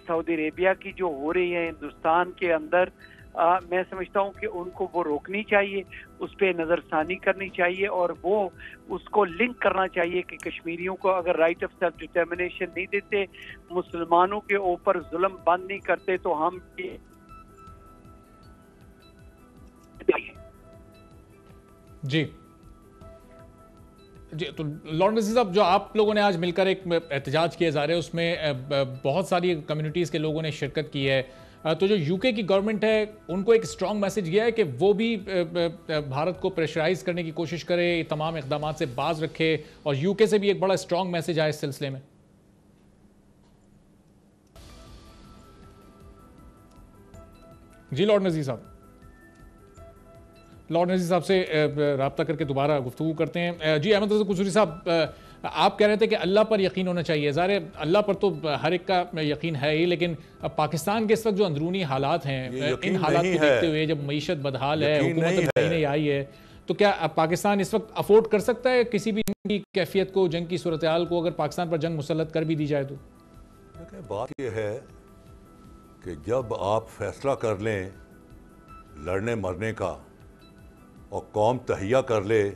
سعودی عربیہ کی جو ہو رہی ہے ہندوستان کے اندر, میں سمجھتا ہوں کہ ان کو وہ روکنی چاہیے, اس پہ نظر ثانی کرنی چاہیے, اور وہ اس کو لنک کرنا چاہیے کہ کشمیریوں کو اگر رائٹ آف سیلف ڈٹرمنیشن نہیں دیتے, مسلمانوں کے اوپر ظلم بند نہیں کرتے, تو ہم جی تو لارڈ نذیر صاحب, جو آپ لوگوں نے آج مل کر ایک احتجاج کیا جا رہا ہے, اس میں بہت ساری کمیونٹیز کے لوگوں نے شرکت کی ہے, تو جو یو کے کی گورنمنٹ ہے ان کو ایک اسٹرانگ میسج گیا ہے کہ وہ بھی بھارت کو پریشرائز کرنے کی کوشش کرے, تمام اقدامات سے باز رکھے, اور یو کے سے بھی ایک بڑا اسٹرانگ میسج آیا اس سلسلے میں. جی لارڈ نذیر صاحب, لارڈ نذیر صاحب سے رابطہ کر کے دوبارہ گفتگو کرتے ہیں. جی احمد رضا قصوری صاحب, آپ کہہ رہے تھے کہ اللہ پر یقین ہونا چاہیے. ظاہر ہے اللہ پر تو ہر ایک کا یقین ہے ہی, لیکن پاکستان کے اس وقت جو اندرونی حالات ہیں, ان حالات کو دیکھتے ہوئے جب معیشت بدحال ہے, حکومت نہیں آئی ہے, تو کیا پاکستان اس وقت افورڈ کر سکتا ہے کسی بھی جنگ کی کیفیت کو, جنگ کی صورتحال کو, اگر پاکستان پر جنگ مسلط کر بھی دی جائے تو؟ بات یہ ہے کہ جب آپ فیصلہ کر لیں لڑنے مرنے کا, اور قوم تہیہ کر لے,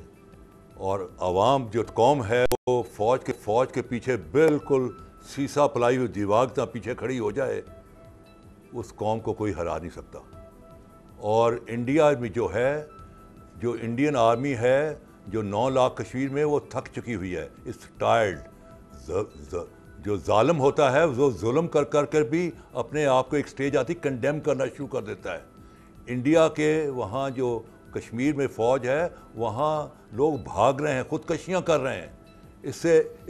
اور عوام جو قوم ہے وہ فوج کے پیچھے بالکل سیسا پلائی ہوئی دیوار تک پیچھے کھڑی ہو جائے, اس قوم کو کوئی ہرا نہیں سکتا. اور انڈیا میں جو ہے, جو انڈین آرمی ہے, جو 9 لاکھ کشمیر میں, وہ تھک چکی ہوئی ہے, اس ٹائرڈ. جو ظالم ہوتا ہے وہ ظلم کر کر بھی اپنے آپ کو ایک سٹیج آتی کنڈیم کرنا شروع کر دیتا ہے. انڈیا کے وہاں جو کشمیر میں فوج ہے, وہاں لوگ بھاگ رہے ہیں, خودکشیاں کر رہے ہیں. اس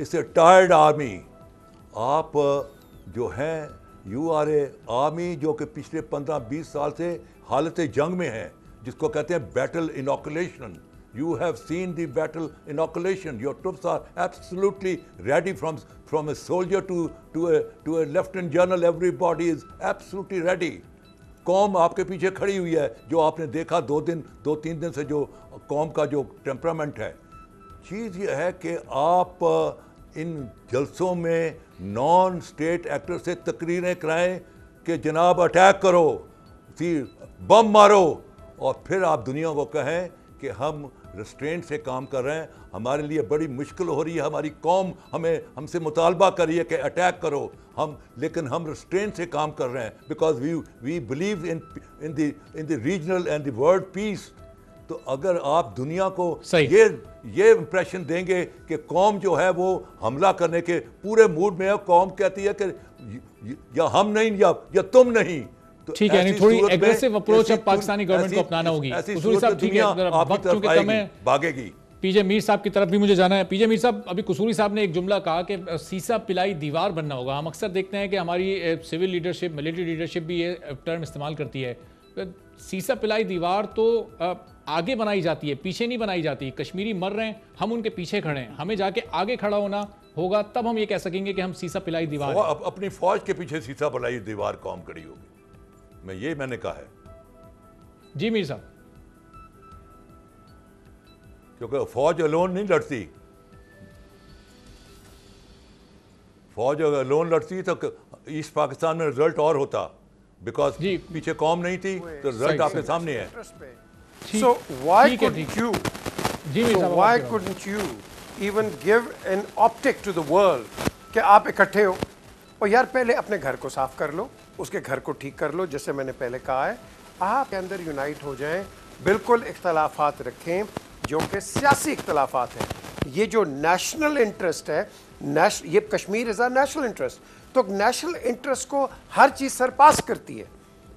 سے ٹائرڈ آرمی. آپ جو ہیں, یو آر اے آرمی جو کہ پچھلے 15-20 سال سے حالت جنگ میں ہے, جس کو کہتے ہیں battle inoculation. You have seen the battle inoculation. Your troops are absolutely ready from a soldier to a lieutenant general. Everybody is absolutely ready. قوم آپ کے پیچھے کھڑی ہوئی ہے. جو آپ نے دیکھا 2-3 دن سے جو قوم کا جو ٹیمپرامنٹ ہے, چیز یہ ہے کہ آپ ان جلسوں میں نان اسٹیٹ ایکٹر سے تقریریں کرائیں کہ جناب اٹیک کرو, بم مارو, اور پھر آپ دنیا کو کہیں کہ ہم ریسٹرینٹ سے کام کر رہے ہیں, ہمارے لیے بڑی مشکل ہو رہی ہے, ہماری قوم ہم سے مطالبہ کر رہی ہے کہ اٹیک کرو, لیکن ہم ریسٹرینٹ سے کام کر رہے ہیں, because we believe in the regional and the world peace. تو اگر آپ دنیا کو یہ امپریشن دیں گے کہ قوم جو ہے وہ حملہ کرنے کے پورے موڈ میں ہے, قوم کہتی ہے کہ یا ہم نہیں یا تم نہیں, ٹھیک ہے, یعنی تھوڑی ایگریسو اپروچ اب پاکستانی گورنمنٹ کو اپنانا ہوگی. قصوری صاحب ٹھیک ہے, وقت چونکہ کم ہے, بھاگے گی. پی جے میر صاحب کی طرف بھی مجھے جانا ہے. پی جے میر صاحب, ابھی قصوری صاحب نے ایک جملہ کہا کہ سیسا پلائی دیوار بننا ہوگا. ہم اکثر دیکھتے ہیں کہ ہماری سول لیڈرشپ, ملٹری لیڈرشپ بھی یہ ٹرم استعمال کرتی ہے. سیسا پلائی دیوار تو آگے بنائی جاتی ہے, پیچھے نہیں بنائی جاتی. کشمیری مر رہے ہیں, ہم ان کے پیچھے کھڑے ہیں, ہمیں جا کے آگے کھڑا ہونا ہوگا, تب ہم یہ کہہ سکیں گے کہ ہم سیسا پلائی دیوار. اپنی فوج کے پیچھے سیسا پلائی دیوار قوم کھڑی ہوگی, میں نے کہا ہے. جی میر صاحب, کیونکہ فوج الون نہیں لڑتی, फौज अगर लोन लड़ती तो ईस्ट पाकिस्तान में रिजल्ट और होता, बिकॉज पीछे कौम नहीं थी तो रिजल्ट आपके सामने है। So why couldn't you even give an optic to the world कि आप इकट्ठे हो और यार पहले अपने घर को साफ कर लो, उसके घर को ठीक कर लो, जैसे मैंने पहले कहा है, आप के अंदर यूनाइट हो जाएं, बिल्कुल इख्तलाफात रखें जो कि सियासी इख्तलाफात हैं। ये जो नेशनल इंटरेस्ट है, ये Kashmir is a national interest, तो नेशनल इंटरेस्ट को हर चीज़ सरपास करती है।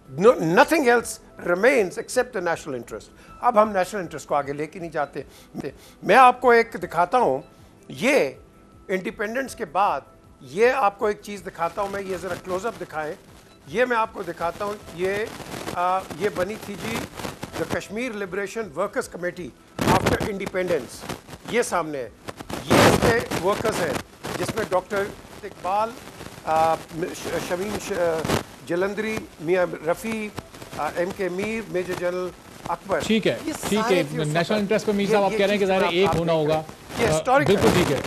Nothing else remains except the national interest. अब हम नेशनल इंटरेस्ट को आगे लेके नहीं जाते। मैं आपको एक दिखाता हूँ, ये इंडिपेंडेंस के बाद ये आपको एक चीज़ दिखाता हूँ मैं, ये ज़रा क्लोजअप दिखाएं। ये मैं आपको दिखाता हूँ, ये बनी थी जी the Kashmir liberation workers committee after independence. ये सामने है, ये इसके वर्कर्स हैं जिसमें doctor Iqbal, Shamim Jalandhari, Mian Rafi, MK Mir, major general Akbar. ठीक है, नेशनल इंटरेस्ट पे मीर साहब आप कह रहे हैं कि ज़ाहिर एक होना होगा, बिल्कुल ठीक है।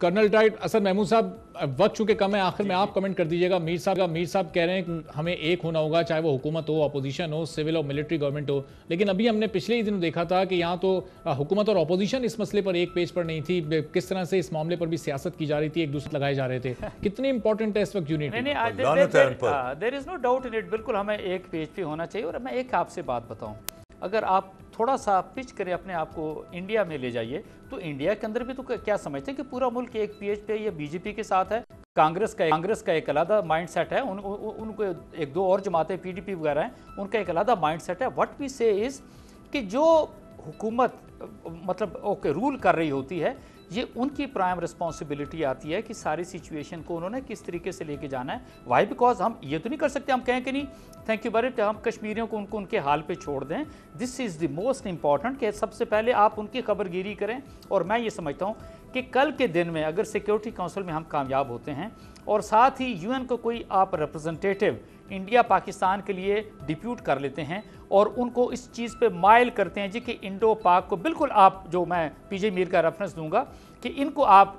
कर्नल टाइट असद महमूद साहब, वक्त चूंकि कम है, आखिर में आप कमेंट कर दीजिएगा। मीर साहब कह रहे हैं कि हमें एक होना होगा, चाहे वो हुकूमत हो, अपोजिशन हो, सिविल और मिलिट्री गवर्नमेंट हो, लेकिन अभी हमने पिछले ही दिनों देखा था कि यहाँ तो हुकूमत और अपोजिशन इस मसले पर एक पेज पर नहीं थी, किस तरह से इस मामले पर भी सियासत की जा रही थी, एक दूसरे लगाए जा रहे थे। कितनी इंपॉर्टेंट है इस वक्त unity? There is no doubt in it, बिल्कुल हमें एक पेज पे होना चाहिए। और मैं एक आपसे बात बताऊं, अगर आप थोड़ा सा पिच करें अपने आप को इंडिया में ले जाइए, तो इंडिया के अंदर भी तो क्या समझते हैं कि पूरा मुल्क एक पेज पे ये बीजेपी के साथ है, कांग्रेस का एक अलग माइंड सेट है, उनको एक दो और जमातें PDP वगैरह हैं, उनका एक अलग माइंड सेट है। व्हाट वी से इज कि जो हुकूमत मतलब ओके रूल कर रही होती है, ये उनकी प्राइम रिस्पॉन्सिबिलिटी आती है कि सारी सिचुएशन को उन्होंने किस तरीके से लेके जाना है। वाई बिकॉज हम ये तो नहीं कर सकते, हम कहें कि नहीं थैंक यू वेरी मच, हम कश्मीरियों को उनके हाल पे छोड़ दें। This is the most important कि सबसे पहले आप उनकी खबरगिरी करें। और मैं ये समझता हूँ कि कल के दिन में अगर सिक्योरिटी काउंसिल में हम कामयाब होते हैं और साथ ही UN को कोई आप रिप्रेजेंटेटिव इंडिया पाकिस्तान के लिए डिप्यूट कर लेते हैं और उनको इस चीज़ पे माइल करते हैं जी कि इंडो पाक को बिल्कुल आप, जो मैं PJ मीर का रेफरेंस दूंगा कि इनको आप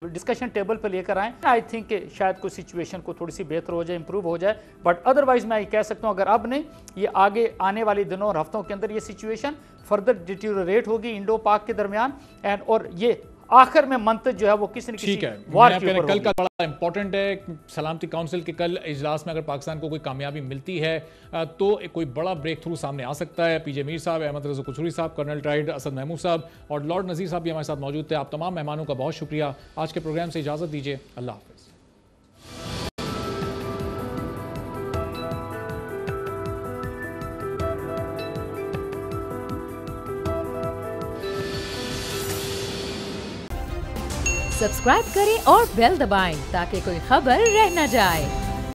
डिस्कशन टेबल पर लेकर आएँ, आई थिंक कि शायद कोई सिचुएशन को थोड़ी सी बेहतर हो जाए, इंप्रूव हो जाए। बट अदरवाइज मैं ये कह सकता हूँ अगर अब नहीं, ये आगे आने वाले दिनों और हफ्तों के अंदर ये सिचुएशन फर्दर डिटीरियोरेट होगी इंडो पाक के दरमियान, एंड और ये आखिर में मंतज जो है वो किसी न किसी वार के ऊपर कल का बड़ा इंपॉर्टेंट है। सलामती काउंसिल के कल इजलास में अगर पाकिस्तान को कोई कामयाबी मिलती है तो कोई बड़ा ब्रेक थ्रू सामने आ सकता है। PJ मीर साहब, अहमद रज़ा कुचूरी साहब, कर्नल टाइड, असद महमूद साहब और लॉर्ड नज़ीर साहब भी हमारे साथ मौजूद थे। आप तमाम मेहमानों का बहुत शुक्रिया। आज के प्रोग्राम से इजाज़त दीजिए, अल्लाह हाफ़िज़। सब्सक्राइब करें और बेल दबाएं ताकि कोई खबर रह न जाए।